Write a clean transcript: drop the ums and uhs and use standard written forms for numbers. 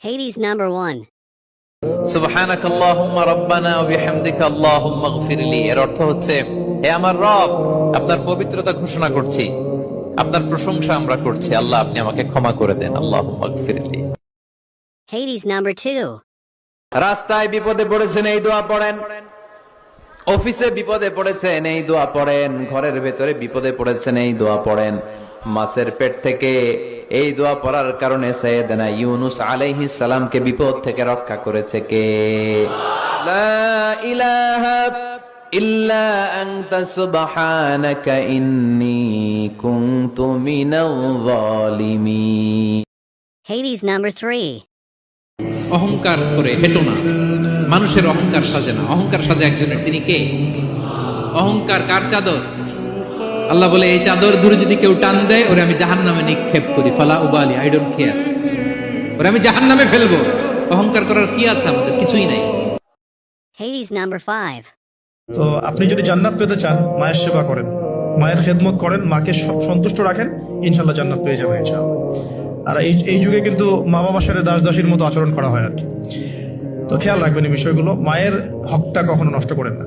Hades number 1. সুবহানাকাল্লাহুম্মা রাব্বানা ওয়া বিহামদিকা আল্লাহুম্মা ইগফিরলি। এর অর্থ হচ্ছে, হে আমার রব, আপনার পবিত্রতা ঘোষণা করছি, আপনার প্রশংসা আমরা করছি, আল্লাহ আপনি আমাকে ক্ষমা করে দেন, আল্লাহুম্মা ইগফিরলি। Hades number 2. রাস্তায় বিপদে পড়েছেন এই দোয়া পড়েন, অফিসে বিপদে পড়েছেন এই দোয়া পড়েন, ঘরের ভেতরে বিপদে পড়েছেন এই দোয়া পড়েন। মাছের পেট থেকে এই দোয়া পড়ার কারণে সাইয়েদনা ইউনুস আলাইহিস সালামকে বিপদ থেকে রক্ষা করেছে কে? লা ইলাহা ইল্লা আনতা সুবহানাকা ইন্নী কুনতু মিনাল যালিমিন। Hades number 3. অহংকার করে হেঁটো না। মানুষের অহংকার সাজে না, অহংকার সাজে একজনের। তিনি কে? অহংকার কার চাদর? আল্লাহ বলে, এই চাদর ধরে যদি কেউ টান দেয়, ওরে আমি জাহান্নামে নিক্ষেপ করি, ফালা উবালি, আই ডোন্ট কেয়ার, ওরে আমি জাহান্নামে ফেলবো। অহংকার করার কি আছে আমাদের? কিছুই নাই। Hades number 5. তো আপনি যদি জান্নাত পেতে চান, মায়ের সেবা করেন, মায়ের খেদমত করেন, মাকে সন্তুষ্ট রাখেন, ইনশাল্লাহ জান্নাত পেয়ে যাবেন ইনশাআল্লাহ। আর এই যুগে কিন্তু মা বাবার সাথে দাস দাসীর মতো আচরণ করা হয় আর কি। তো খেয়াল রাখবেন এই বিষয়গুলো, মায়ের হকটা কখনো নষ্ট করেন না।